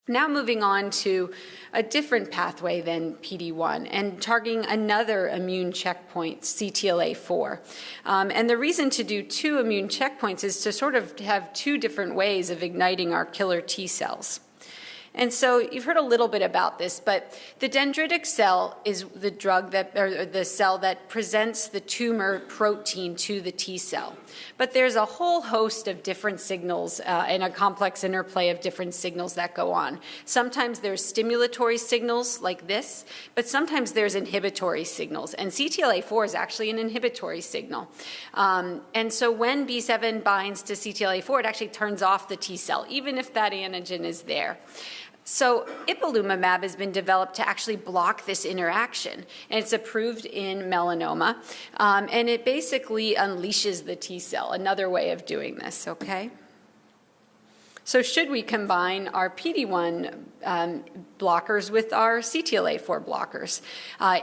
Now moving on to a different pathway than PD-1 and targeting another immune checkpoint, CTLA-4. And the reason to do two immune checkpoints is to sort of have two different ways of igniting our killer T cells. And so you've heard a little bit about this, but the dendritic cell is the the cell that presents the tumor protein to the T cell. But there's a whole host of different signals and a complex interplay of different signals that go on. Sometimes there's stimulatory signals like this, but sometimes there's inhibitory signals. And CTLA-4 is actually an inhibitory signal. And so when B7 binds to CTLA-4, it actually turns off the T cell, even if that antigen is there. So ipilimumab has been developed to actually block this interaction, and it's approved in melanoma, and it basically unleashes the T cell, another way of doing this, okay? So should we combine our PD-1 blockers with our CTLA-4 blockers?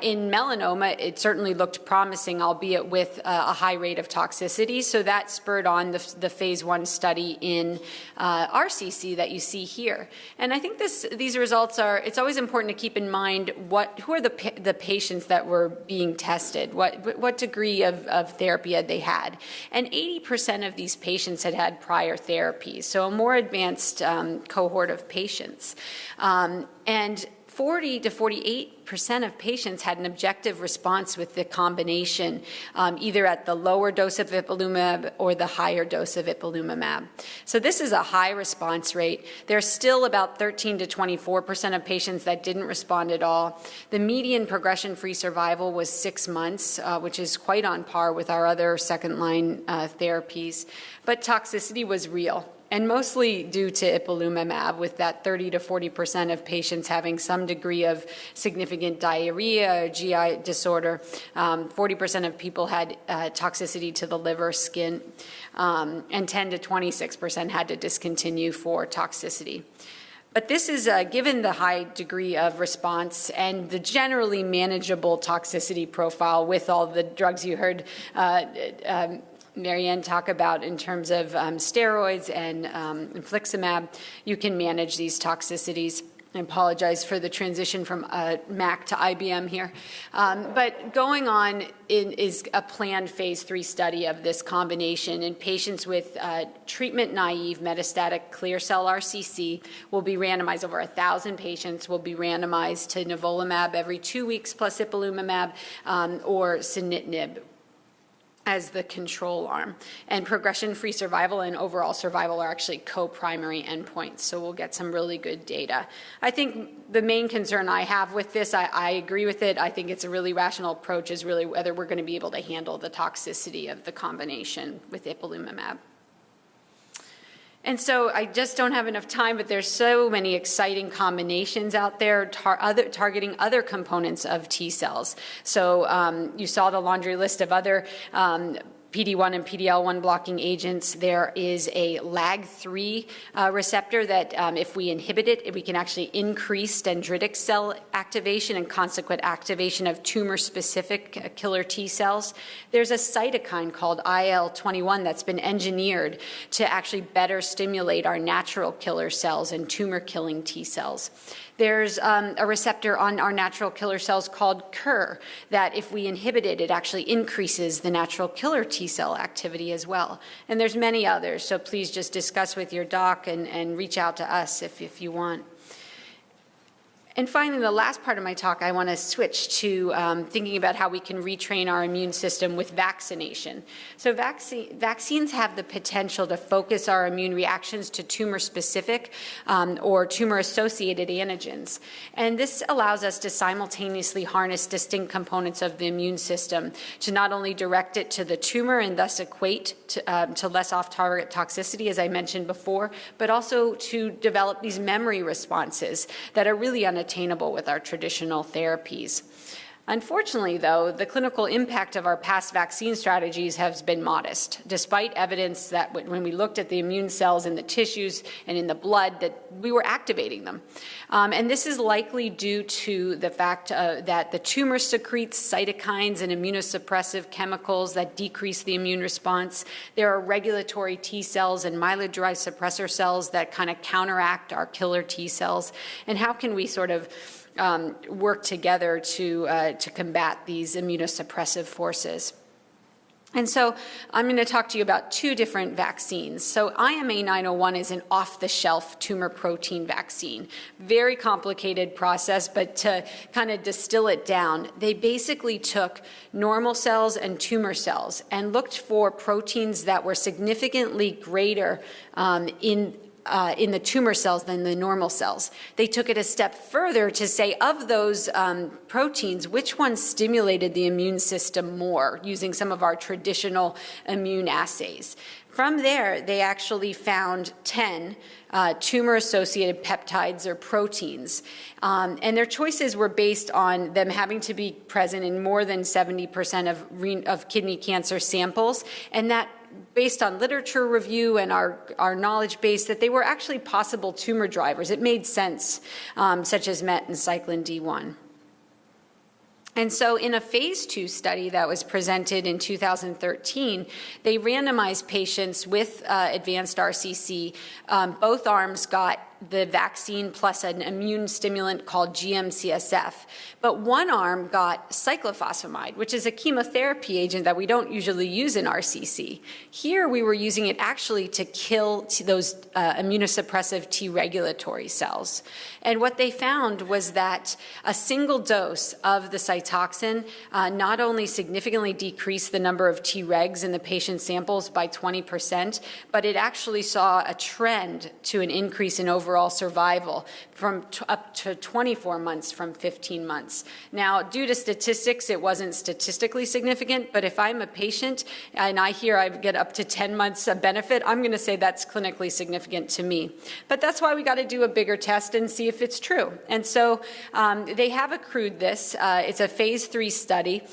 In melanoma, it certainly looked promising, albeit with a high rate of toxicity. So that spurred on the phase 1 study in RCC that you see here. And I think these results are, it's always important to keep in mind who are the patients that were being tested, what degree of therapy had they had. And 80% of these patients had had prior therapies, so a more advanced cohort of patients. And 40 to 48% of patients had an objective response with the combination, either at the lower dose of ipilimumab or the higher dose of ipilimumab. So this is a high response rate. There's still about 13 to 24% of patients that didn't respond at all. The median progression-free survival was 6 months, which is quite on par with our other second-line therapies. But toxicity was real, and mostly due to ipilimumab, with that 30 to 40% of patients having some degree of significant diarrhea or GI disorder. 40% of people had toxicity to the liver, skin, and 10 to 26% had to discontinue for toxicity. But this is, given the high degree of response and the generally manageable toxicity profile with all the drugs you heard Marianne talk about in terms of steroids and infliximab, you can manage these toxicities. I apologize for the transition from Mac to IBM here. But going on is a planned phase 3 study of this combination in patients with treatment-naive metastatic clear cell RCC. Will be randomized, over 1,000 patients will be randomized to nivolumab every 2 weeks plus ipilimumab or sunitinib as the control arm. And progression-free survival and overall survival are actually co-primary endpoints, so we'll get some really good data. I think the main concern I have with this, I agree with it, I think it's a really rational approach, is really whether we're going to be able to handle the toxicity of the combination with ipilimumab. And so I just don't have enough time, but there's so many exciting combinations out there targeting other components of T cells. So you saw the laundry list of other PD-1 and PD-L1 blocking agents. There is a LAG-3 receptor that if we inhibit it, we can actually increase dendritic cell activation and consequent activation of tumor-specific killer T cells. There's a cytokine called IL-21 that's been engineered to actually better stimulate our natural killer cells and tumor-killing T cells. There's a receptor on our natural killer cells called KIR that if we inhibit it, it actually increases the natural killer T cell activity as well. And there's many others, so please just discuss with your doc and reach out to us if you want. And finally, the last part of my talk, I want to switch to thinking about how we can retrain our immune system with vaccination. So vaccines have the potential to focus our immune reactions to tumor-specific or tumor-associated antigens. And this allows us to simultaneously harness distinct components of the immune system to not only direct it to the tumor and thus equate to less off-target toxicity, as I mentioned before, but also to develop these memory responses that are really unattainable with our traditional therapies. Unfortunately, though, the clinical impact of our past vaccine strategies has been modest, despite evidence that when we looked at the immune cells in the tissues and in the blood, that we were activating them. And this is likely due to the fact that the tumor secretes cytokines and immunosuppressive chemicals that decrease the immune response. There are regulatory T cells and myeloid-derived suppressor cells that kind of counteract our killer T cells. And how can we sort of work together to combat these immunosuppressive forces? And so I'm going to talk to you about two different vaccines. So IMA901 is an off-the-shelf tumor protein vaccine. Very complicated process, but to kind of distill it down, they basically took normal cells and tumor cells and looked for proteins that were significantly greater in the tumor cells than the normal cells. They took it a step further to say, of those proteins, which ones stimulated the immune system more, using some of our traditional immune assays. From there, they actually found 10 tumor-associated peptides or proteins. And their choices were based on them having to be present in more than 70% of kidney cancer samples, and that based on literature review and our knowledge base, that they were actually possible tumor drivers. It made sense, such as MET and cyclin D1. And so in a phase 2 study that was presented in 2013, they randomized patients with advanced RCC. Both arms got the vaccine plus an immune stimulant called GM-CSF. But one arm got cyclophosphamide, which is a chemotherapy agent that we don't usually use in RCC. Here we were using it actually to kill those immunosuppressive T regulatory cells. And what they found was that a single dose of the Cytoxin not only significantly decreased the number of T regs in the patient samples by 20%, but it actually saw a trend to an increase in overall survival from up to 24 months from 15 months. Now, due to statistics, it wasn't statistically significant, but if I'm a patient and I hear I get up to 10 months of benefit, I'm going to say that's clinically significant to me. But that's why we got to do a bigger test and see if it's true. And so they have accrued this. It's a phase 3 study.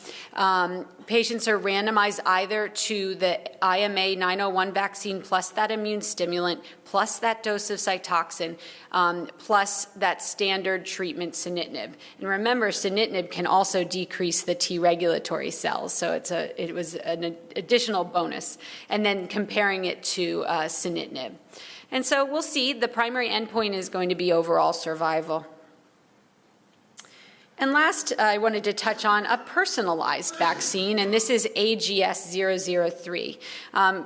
Patients are randomized either to the IMA901 vaccine plus that immune stimulant, plus that dose of Cytoxin, plus that standard treatment sunitinib. And remember, sunitinib can also decrease the T regulatory cells, so it was an additional bonus. And then comparing it to sunitinib. And so we'll see, the primary endpoint is going to be overall survival. And last, I wanted to touch on a personalized vaccine, and this is AGS-003.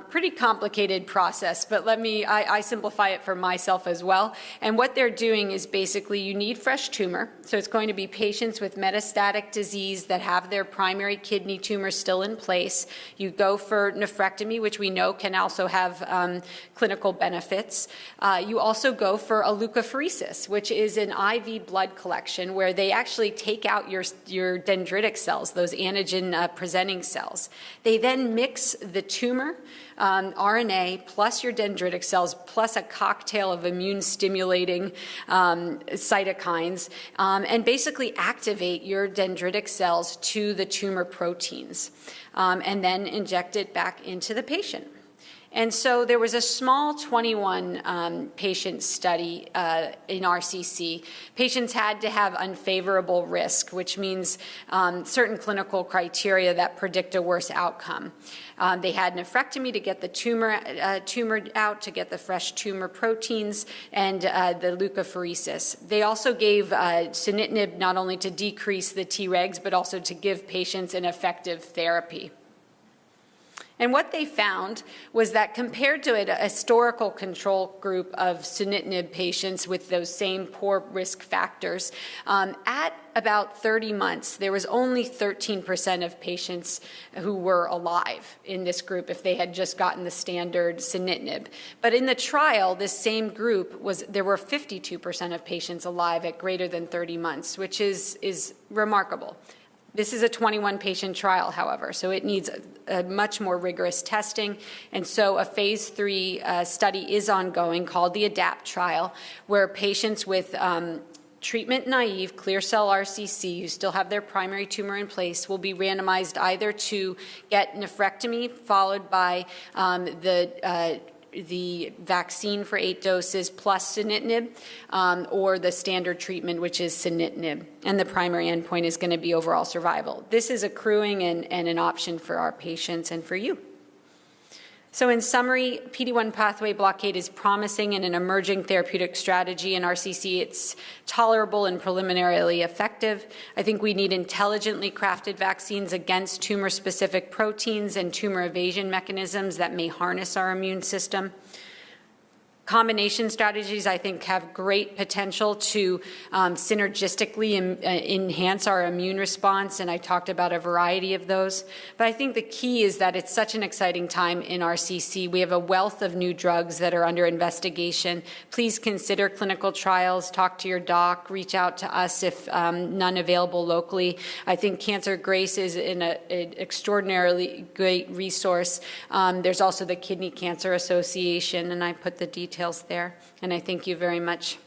Pretty complicated process, but I simplify it for myself as well. And what they're doing is basically you need fresh tumor, so it's going to be patients with metastatic disease that have their primary kidney tumor still in place. You go for nephrectomy, which we know can also have clinical benefits. You also go for a leukapheresis, which is an IV blood collection where they actually take out your dendritic cells, those antigen-presenting cells. They then mix the tumor RNA plus your dendritic cells plus a cocktail of immune-stimulating cytokines and basically activate your dendritic cells to the tumor proteins and then inject it back into the patient. And so there was a small 21 patient study in RCC. Patients had to have unfavorable risk, which means certain clinical criteria that predict a worse outcome. They had nephrectomy to get the tumor out, to get the fresh tumor proteins, and the leukapheresis. They also gave sunitinib not only to decrease the Tregs, but also to give patients an effective therapy. And what they found was that compared to a historical control group of sunitinib patients with those same poor risk factors, at about 30 months, there was only 13% of patients who were alive in this group if they had just gotten the standard sunitinib. But in the trial, this same group, there were 52% of patients alive at greater than 30 months, which is remarkable. This is a 21-patient trial, however, so it needs a much more rigorous testing. And so a phase 3 study is ongoing called the ADAPT trial, where patients with treatment naive clear cell RCC who still have their primary tumor in place will be randomized either to get nephrectomy followed by the vaccine for 8 doses plus sunitinib, or the standard treatment, which is sunitinib. And the primary endpoint is going to be overall survival. This is accruing and an option for our patients and for you. So in summary, PD-1 pathway blockade is promising and an emerging therapeutic strategy in RCC. It's tolerable and preliminarily effective. I think we need intelligently crafted vaccines against tumor-specific proteins and tumor evasion mechanisms that may harness our immune system. Combination strategies, I think, have great potential to synergistically enhance our immune response, and I talked about a variety of those. But I think the key is that it's such an exciting time in RCC. We have a wealth of new drugs that are under investigation. Please consider clinical trials, talk to your doc, reach out to us if none available locally. I think Cancer Grace is an extraordinarily great resource. There's also the Kidney Cancer Association, and I put the details there, and I thank you very much.